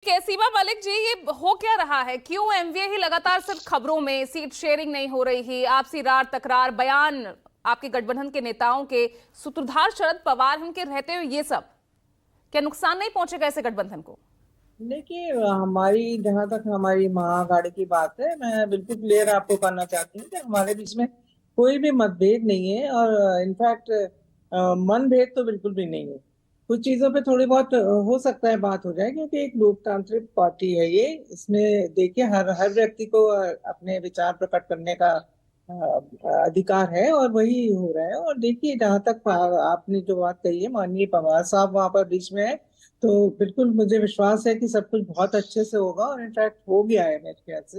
सीमा मलिक जी, ये हो क्या रहा है? क्यों एमवीए ही लगातार सिर्फ खबरों में, सीट शेयरिंग नहीं हो रही है, आपसी रार तकरार, बयान आपके गठबंधन के नेताओं के, सूत्रधार शरद पवार उनके रहते हुए ये सब क्या नुकसान नहीं पहुंचेगा ऐसे गठबंधन को? देखिए, हमारी जहां तक हमारी महाअघाड़ी की बात है, मैं बिल्कुल क्लियर आपको करना चाहती हूँ कि हमारे बीच में कोई भी मतभेद नहीं है। और इनफैक्ट मनभेद तो बिल्कुल भी नहीं है। कुछ चीजों पे थोड़ी बहुत हो सकता है बात हो जाए, क्योंकि एक लोकतांत्रिक पार्टी है ये। इसमें देखिए, हर हर व्यक्ति को अपने विचार प्रकट करने का अधिकार है, और वही हो रहा है। और देखिए, जहां तक आपने जो बात कही है, माननीय पवार साहब वहां पर बीच में है, तो बिल्कुल मुझे विश्वास है कि सब कुछ बहुत अच्छे से होगा। और इनफैक्ट हो गया है मेरे ख्याल से।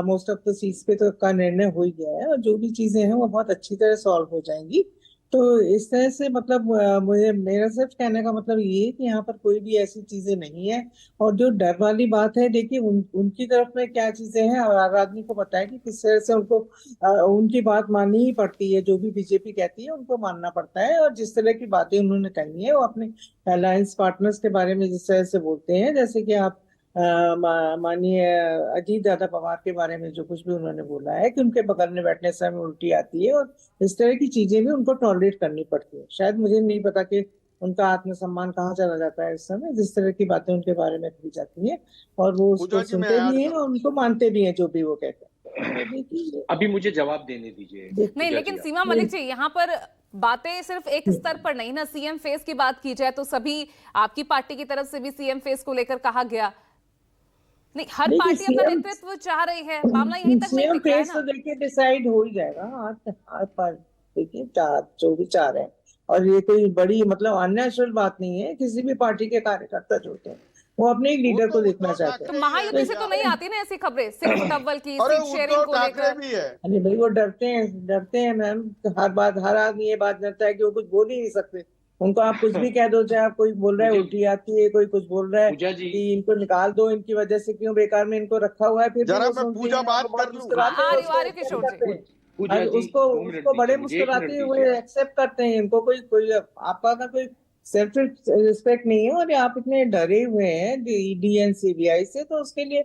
मोस्ट ऑफ द सीट्स पे तो का निर्णय हो ही गया है, और जो भी चीजें हैं वो बहुत अच्छी तरह सॉल्व हो जाएंगी। तो इस तरह से मतलब मुझे मेरा सिर्फ कहने का मतलब ये है कि यहाँ पर कोई भी ऐसी चीजें नहीं है। और जो डर वाली बात है, देखिए उनकी तरफ में क्या चीजें हैं, और आम आदमी को पता है कि किस तरह से उनको उनकी बात माननी ही पड़ती है। जो भी बीजेपी कहती है उनको मानना पड़ता है। और जिस तरह की बातें उन्होंने कही है, वो अपने अलायंस पार्टनर्स के बारे में जिस तरह से बोलते हैं, जैसे कि आप माननीय अजीत दादा पवार के बारे में जो कुछ भी उन्होंने बोला है कि उनके बगल में बैठने से हमें उल्टी आती है, और इस तरह की चीजें भी उनको टॉलरेट करनी पड़ती है। शायद मुझे नहीं पता कि उनका आत्मसम्मान कहाँ चला जाता है इस समय, जिस तरह की बातें उनके बारे में कही जाती हैं। और वो उसको सुनते भी हैं और उनको मानते भी हैं जो भी वो कहते हैं। अभी मुझे जवाब देने दीजिए। नहीं, लेकिन सीमा मलिक जी, यहाँ पर बातें सिर्फ एक स्तर पर नहीं ना। सीएम फेस की बात की जाए तो सभी, आपकी पार्टी की तरफ से भी सीएम फेस को लेकर कहा गया। नहीं, हर पार्टी अपना नेतृत्व चाह रही है, मामला यहीं तक नहीं टिक रहा है ना। तो देखिए, डिसाइड हो ही जाएगा। आज पर देखिए, जो भी चाह रहे हैं। और ये कोई बड़ी मतलब अननेचुरल बात नहीं है। किसी भी पार्टी के कार्यकर्ता जो होते हैं वो अपने एक लीडर को देखना चाहते हैं। तो महायुति से तो नहीं आती ना ऐसी खबरें, सिर्फ मुतव्वल की सीट शेयरिंग को लेकर? अरे भाई, वो डरते हैं मैम। हर आदमी ये बात डरता है कि वो कुछ बोल ही नहीं सकते। उनको आप कुछ भी कह दो, चाहे आप कोई बोल रहा है उल्टी आती है, कोई कुछ बोल रहा है कि इनको निकाल दो, इनकी वजह से क्यों बेकार में इनको रखा हुआ है, फिर जरा मैं पूजा बात कर लूं। उसको बड़े मुस्कुराते हुए एक्सेप्ट करते हैं। इनको कोई आपका का कोई सेल्फ रिस्पेक्ट नहीं है, और आप इतने डरे हुए हैं ईडी एंड सीबीआई से, तो उसके लिए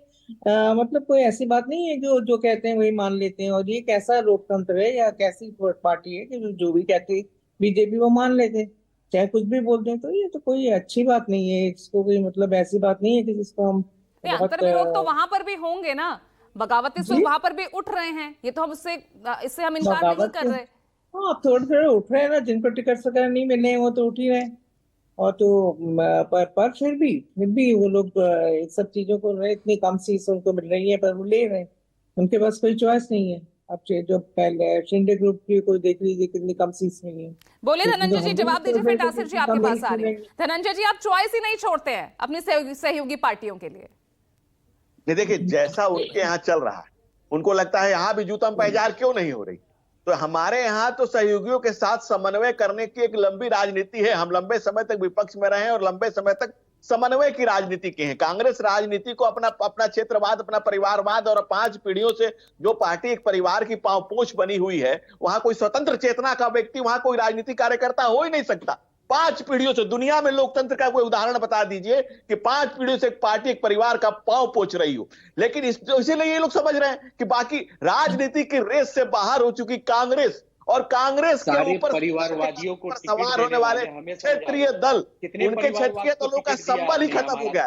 मतलब कोई ऐसी बात नहीं है कि जो कहते हैं वही मान लेते हैं। और ये कैसा लोकतंत्र है या कैसी पार्टी है कि जो भी कहते हैं बीजेपी वो मान लेते हैं, चाहे कुछ भी बोलते हैं। तो ये तो कोई अच्छी बात नहीं है। इसको कोई मतलब ऐसी बात नहीं है कि जिसको हम अंतर्विरोध तो वहां पर भी होंगे ना। बगावती सुर वहां पर भी उठ रहे हैं। ये तो हम इससे हम इनकार नहीं कर रहे। हाँ, थोड़े थोड़े उठ रहे हैं ना। जिनको टिकट वगैरह नहीं मिले हैं वो तो उठ ही रहे हैं। और तो पर फिर भी वो लोग इस सब चीजों को इतनी कम सीट उनको मिल रही है, पर वो ले रहे हैं। उनके पास कोई चॉइस नहीं है। अब जो पहले शिंदे ग्रुप की कोई देख लीजिए कितनी कम सीट्स मिली है। बोले धनंजय जी, जवाब दीजिए, फिर नासिर जी आपके पास आ रहे हैं। धनंजय जी, आप चॉइस ही नहीं छोड़ते हैं अपनी सहयोगी पार्टियों के लिए? देखिए, जैसा उनके यहाँ चल रहा है, उनको लगता है यहाँ भी जूतम पहचान क्यों नहीं हो रही। तो हमारे यहाँ तो सहयोगियों के साथ समन्वय करने की एक लंबी राजनीति है। हम लंबे समय तक विपक्ष में रहे हैं और लंबे समय तक समन्वय की राजनीति के हैं। कांग्रेस राजनीति को अपना क्षेत्रवाद, अपना परिवारवाद, और 5 पीढ़ियों से जो पार्टी एक परिवार की पांवपोछ बनी हुई है, वहां कोई स्वतंत्र चेतना का व्यक्ति, वहां कोई राजनीतिक कार्यकर्ता हो ही नहीं सकता। 5 पीढ़ियों से दुनिया में लोकतंत्र का कोई उदाहरण बता दीजिए कि 5 पीढ़ियों से एक पार्टी, एक परिवार का पांव पोछ रही हो। लेकिन इसीलिए ये लोग समझ रहे हैं कि बाकी राजनीति की रेस से बाहर हो चुकी कांग्रेस, और कांग्रेस के ऊपर परिवारवादियों को सवार होने वाले क्षेत्रीय दल, उनके क्षेत्रीय दलों का संबल ही खत्म हो गया।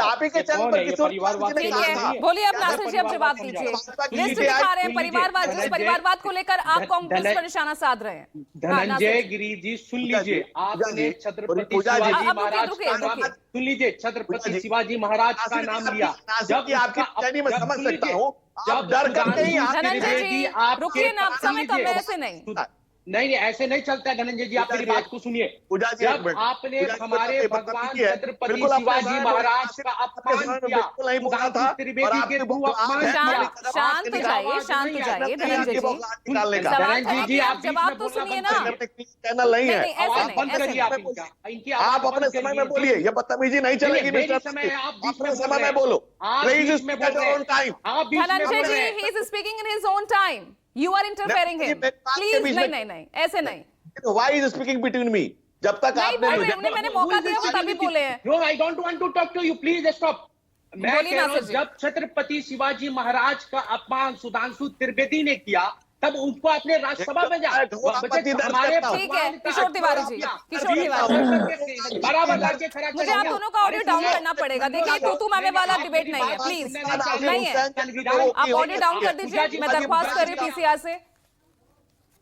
आप ही के चैनल पर बोलिए अब नासिर जी, अब जवाब दीजिए। लिस्ट दिखा रहे हैं परिवारवाद, जिस परिवारवाद को लेकर आप कांग्रेस पर निशाना साध रहे हैं। धनंजय गिरी जी, सुन लीजिए, आपने छत्रपति शिवाजी महाराज का नाम, सुन लीजिए, छत्रपति शिवाजी महाराज का नाम लिया। जब आपकी मैं समझ सकता हूँ, आप डर करते ही धनंजय जी रुकिए ना, आप समय कम है, ऐसे नहीं। नहीं, ऐसे नहीं चलता है धनंजय जी, आप मेरी बात को सुनिए। जब आपने हमारे भगवान छत्रपति शिवाजी महाराज का अपमान किया, त्रिवेदी के थ्रू अपमान किया। शांत हो जाइए, शांत हो जाइए धनंजय जी, आप जवाब तो सुनिए ना। चैनल नहीं है, बंद करिए आप अपने समय में बोलिए। ये बदतमीजी नहीं चलेगी। अपने समय में बोलो। धनंजय जी, he is speaking in his own time. You are interfering him. Please, नहीं, ऐसे नहीं। Why is speaking between me? जब तक आपने मैंने मौका दिया वो तभी बोले हैं। No, I don't want to talk to you. Please stop. मैं बोलिए कह रहा हूं, नासिर जी। जब छत्रपति शिवाजी महाराज का अपमान सुधांशु त्रिवेदी ने किया तब उनको अपने राज्यसभा में जा हमारे ठीक है किशोर तिवारी जी, किशोर तिवारी बराबर लाके खड़ा मुझे आप दोनों का ऑडियो डाउन करना पड़ेगा। देखिए तू मैं वाला डिबेट नहीं है, प्लीज नहीं है, आप ऑडियो डाउन कर दीजिए। मैं दरख्वास्त कर रही हूँ पीसीआर से